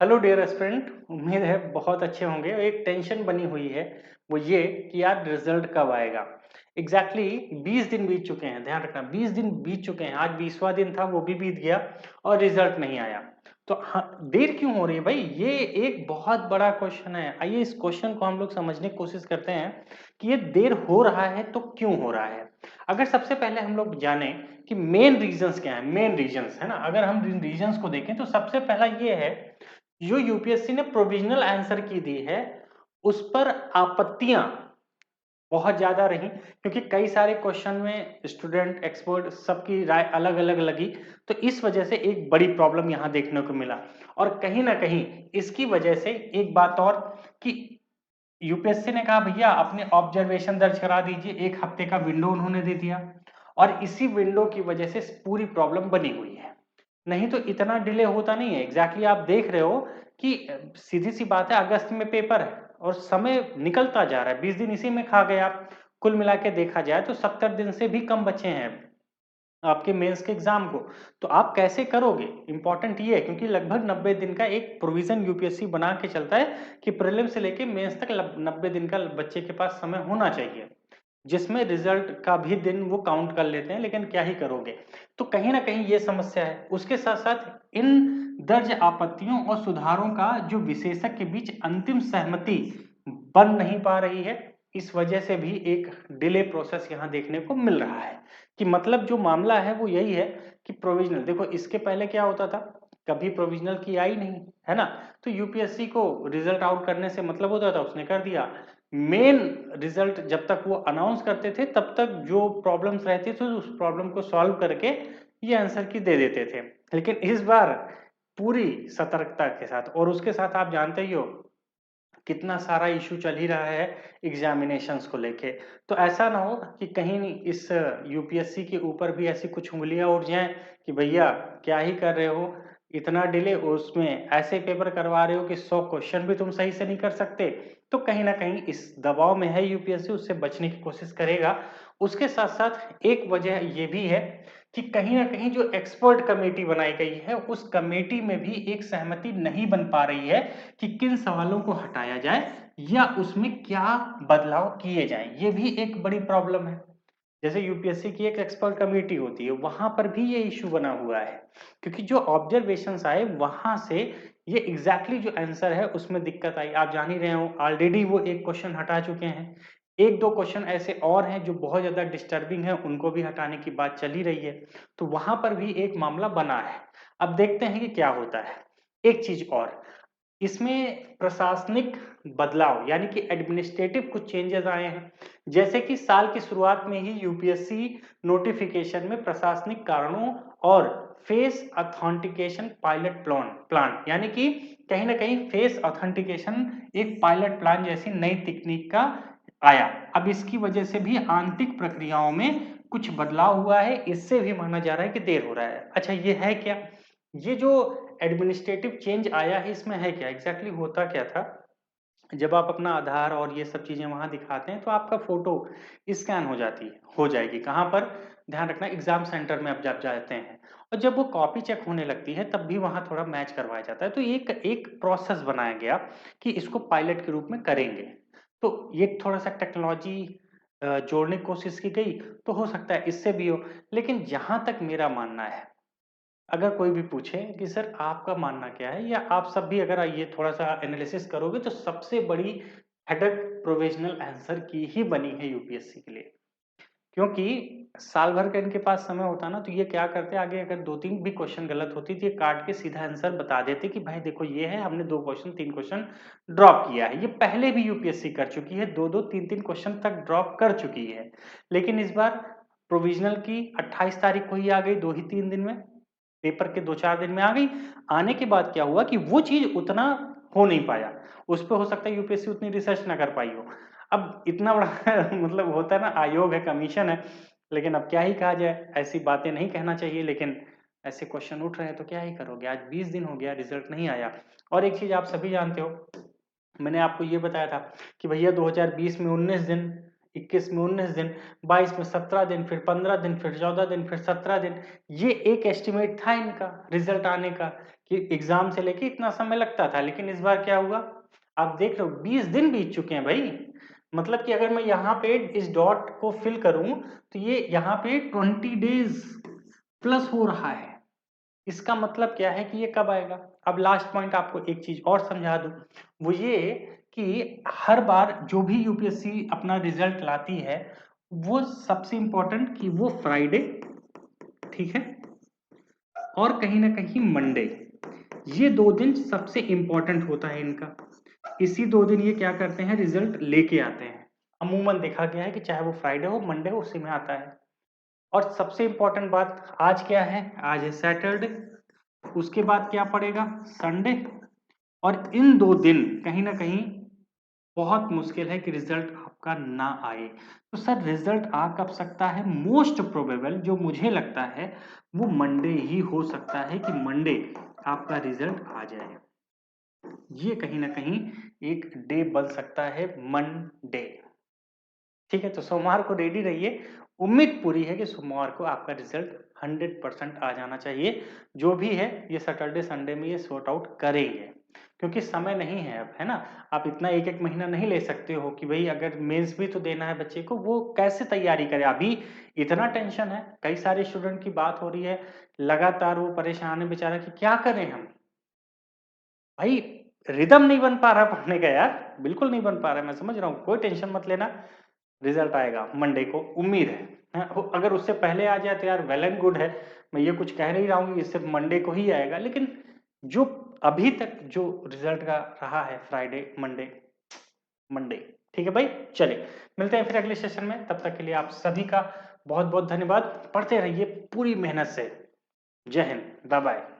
Hello dear aspirant, उम्मीद है बहुत अच्छे होंगे। एक टेंशन बनी हुई है, वो ये कि यार रिजल्ट कब आएगा। एग्जैक्टली 20 दिन बीत चुके हैं, ध्यान रखना 20 दिन बीत चुके हैं। आज 20वां दिन था, वो भी बीत गया और रिजल्ट नहीं आया। तो हाँ, देर क्यों हो रही है भाई? ये एक बहुत बड़ा क्वेश्चन है। आइए इस क्वेश्चन को हम लोग समझने की कोशिश करते हैं कि ये देर हो रहा है तो क्यों हो रहा है। अगर सबसे पहले हम लोग जाने कि मेन रीजंस क्या है, मेन रीजंस है ना, अगर हम रीजंस को देखें तो सबसे पहला ये है, जो यूपीएससी ने प्रोविजनल आंसर की दी है उस पर आपत्तियां बहुत ज्यादा रही, क्योंकि कई सारे क्वेश्चन में स्टूडेंट एक्सपर्ट सबकी राय अलग अलग लगी। तो इस वजह से एक बड़ी प्रॉब्लम यहां देखने को मिला। और कहीं ना कहीं इसकी वजह से एक बात और, कि यूपीएससी ने कहा भैया अपने ऑब्जर्वेशन दर्ज करा दीजिए, एक हफ्ते का विंडो उन्होंने दे दिया। और इसी विंडो की वजह से पूरी प्रॉब्लम बनी हुई है। नहीं तो इतना डिले होता नहीं है। एग्जैक्टली आप देख रहे हो कि सीधी सी बात है, अगस्त में पेपर है और समय निकलता जा रहा है, 20 दिन इसी में खा गया। कुल मिला के देखा जाए तो 70 दिन से भी कम बचे हैं आपके मेंस के एग्जाम को। तो आप कैसे करोगे, इंपॉर्टेंट ये है, क्योंकि लगभग 90 दिन का एक प्रोविजन यूपीएससी बना के चलता है कि प्रीलिम से लेके मेंस तक 90 दिन का बच्चे के पास समय होना चाहिए, जिसमें रिजल्ट का भी दिन वो काउंट कर लेते हैं। लेकिन क्या ही करोगे। तो कहीं ना कहीं ये समस्या है। उसके साथ साथ इन दर्ज आपत्तियों और सुधारों का जो विशेषज्ञ के बीच अंतिम सहमति बन नहीं पा रही है, इस वजह से भी एक डिले प्रोसेस यहाँ देखने को मिल रहा है। कि मतलब जो मामला है वो यही है कि प्रोविजनल, देखो इसके पहले क्या होता था, कभी प्रोविजनल की आई नहीं है ना। तो यूपीएससी को रिजल्ट आउट करने से मतलब होता था, उसने कर दिया। मेन रिजल्ट जब तक वो अनाउंस करते थे तब तक जो प्रॉब्लम्स रहती थी उस प्रॉब्लम को सॉल्व करके ये आंसर की दे देते थे। लेकिन इस बार पूरी सतर्कता के साथ, और उसके साथ आप जानते ही हो कितना सारा इशू चल ही रहा है एग्जामिनेशंस को लेके। तो ऐसा ना हो कि कहीं इस यूपीएससी के ऊपर भी ऐसी कुछ उंगलियां उठ जाएं कि भैया क्या ही कर रहे हो, इतना डिले, उसमें ऐसे पेपर करवा रहे हो कि 100 क्वेश्चन भी तुम सही से नहीं कर सकते। तो कहीं ना कहीं इस दबाव में है यूपीएससी, उससे बचने की कोशिश करेगा। उसके साथ साथ एक वजह ये भी है कि कहीं ना कहीं जो एक्सपर्ट कमेटी बनाई गई है उस कमेटी में भी एक सहमति नहीं बन पा रही है कि किन सवालों को हटाया जाए या उसमें क्या बदलाव किए जाएं। ये भी एक बड़ी प्रॉब्लम है। जैसे यूपीएससी की एक एक्सपर्ट कमेटी होती है, वहां पर भी ये इशू बना हुआ है, क्योंकि जो ऑब्जर्वेशंस आए वहां से ये एग्जैक्टली जो आंसर है उसमें दिक्कत आई। आप जान ही रहे हो, ऑलरेडी वो एक क्वेश्चन हटा चुके हैं। एक दो क्वेश्चन ऐसे और हैं जो बहुत ज्यादा डिस्टर्बिंग है, उनको भी हटाने की बात चली रही है। तो वहां पर भी एक मामला बना है। अब देखते हैं कि क्या होता है। एक चीज और, इसमें प्रशासनिक बदलाव यानी कि एडमिनिस्ट्रेटिव कुछ चेंजेस आए हैं। जैसे कि साल की शुरुआत में ही यूपीएससी नोटिफिकेशन में प्रशासनिक कारणों और फेस ऑथेंटिकेशन पायलट प्लान यानी कि कहीं ना कहीं फेस ऑथेंटिकेशन एक पायलट प्लान जैसी नई तकनीक का आया। अब इसकी वजह से भी आंतरिक प्रक्रियाओं में कुछ बदलाव हुआ है, इससे भी माना जा रहा है कि देर हो रहा है। अच्छा, ये है क्या? ये जो एडमिनिस्ट्रेटिव चेंज आया है इसमें है क्या, एग्जैक्टली होता क्या था? जब आप अपना आधार और ये सब चीजें वहां दिखाते हैं तो आपका फोटो स्कैन हो जाती है, हो जाएगी कहाँ पर, ध्यान रखना एग्जाम सेंटर में आप जब जाते हैं। और जब वो कॉपी चेक होने लगती है तब भी वहां थोड़ा मैच करवाया जाता है। तो एक एक प्रोसेस बनाया गया कि इसको पायलट के रूप में करेंगे। तो ये थोड़ा सा टेक्नोलॉजी जोड़ने की कोशिश की गई, तो हो सकता है इससे भी हो। लेकिन जहां तक मेरा मानना है, अगर कोई भी पूछे कि सर आपका मानना क्या है, या आप सब भी अगर ये थोड़ा सा एनालिसिस करोगे, तो सबसे बड़ी हेडक प्रोविजनल आंसर की ही बनी है यूपीएससी के लिए। क्योंकि साल भर का इनके पास समय होता ना, तो ये क्या करते आगे, अगर दो तीन भी क्वेश्चन गलत होती तो ये काट के सीधा आंसर बता देते कि भाई देखो ये है, हमने दो क्वेश्चन तीन क्वेश्चन ड्रॉप किया है। ये पहले भी यूपीएससी कर चुकी है, दो दो तीन तीन क्वेश्चन तक ड्रॉप कर चुकी है। लेकिन इस बार प्रोविजनल की 28 तारीख को ही आ गई, दो ही तीन दिन में, पेपर के दो चार दिन में आ गई। आने के बाद क्या हुआ कि वो चीज उतना हो नहीं पाया, उस पर हो सकता है यूपीएससी उतनी रिसर्च ना कर पाई हो। अब इतना बड़ा मतलब होता है ना, आयोग है, कमीशन है। लेकिन अब क्या ही कहा जाए, ऐसी बातें नहीं कहना चाहिए, लेकिन ऐसे क्वेश्चन उठ रहे हैं तो क्या ही करोगे। आज 20 दिन हो गया, रिजल्ट नहीं आया। और एक चीज आप सभी जानते हो, मैंने आपको ये बताया था कि भैया 2020 में 19 दिन 21 में 19 दिन, 22 में 17 दिन, फिर 15 दिन, फिर 14 दिन, फिर 17 दिन। ये एक एस्टिमेट था इनका रिजल्ट आने का कि एग्जाम से लेके इतना समय लगता था, लेकिन इस बार क्या हुआ आप देख रहे हो 20 दिन बीत चुके हैं भाई। मतलब कि अगर मैं यहाँ पे इस डॉट को फिल करूं तो ये यहाँ पे 20 डेज प्लस हो रहा है। इसका मतलब क्या है कि ये कब आएगा। अब लास्ट पॉइंट आपको एक चीज और समझा दूं, वो ये कि हर बार जो भी यूपीएससी अपना रिजल्ट लाती है वो सबसे इंपॉर्टेंट कि वो फ्राइडे, ठीक है, और कहीं ना कहीं मंडे, ये 2 दिन सबसे इंपॉर्टेंट होता है इनका। इसी 2 दिन ये क्या करते हैं रिजल्ट लेके आते हैं। अमूमन देखा गया है कि चाहे वो फ्राइडे हो मंडे हो उसी में आता है। और सबसे इंपॉर्टेंट बात आज क्या है, आज है सैटरडे, उसके बाद क्या पड़ेगा संडे, और इन 2 दिन कहीं ना कहीं बहुत मुश्किल है कि रिजल्ट आपका ना आए। तो सर रिजल्ट आ कब सकता है, मोस्ट प्रोबेबल जो मुझे लगता है वो मंडे ही हो सकता है कि मंडे आपका रिजल्ट आ जाए। ये कहीं ना कहीं एक डे बन सकता है मंडे। ठीक है, तो सोमवार को रेडी रहिए। उम्मीद पूरी है कि सोमवार को आपका रिजल्ट 100% आ जाना चाहिए। जो भी है ये सैटरडे संडे में ये सॉर्ट आउट करेंगे, क्योंकि समय नहीं है अब, है ना। आप इतना एक एक महीना नहीं ले सकते हो कि भाई अगर मेंस भी तो देना है बच्चे को, वो कैसे तैयारी करे। अभी इतना टेंशन है, कई सारे स्टूडेंट की बात हो रही है, लगातार वो परेशान है बेचारा कि क्या करें हम। भाई रिदम नहीं बन पा रहा पढ़ने का यार, बिल्कुल नहीं बन पा रहा है। मैं समझ रहा हूँ, कोई टेंशन मत लेना, रिजल्ट आएगा मंडे को, उम्मीद है। अगर उससे पहले आ जाए तो यार वेल एंड गुड है। मैं ये कुछ कह नहीं रहा हूँ कि सिर्फ मंडे को ही आएगा, लेकिन जो अभी तक जो रिजल्ट का रहा है फ्राइडे मंडे मंडे। ठीक है भाई, चलिए मिलते हैं फिर अगले सेशन में। तब तक के लिए आप सभी का बहुत बहुत धन्यवाद। पढ़ते रहिए पूरी मेहनत से। जय हिंद, बाय बाय।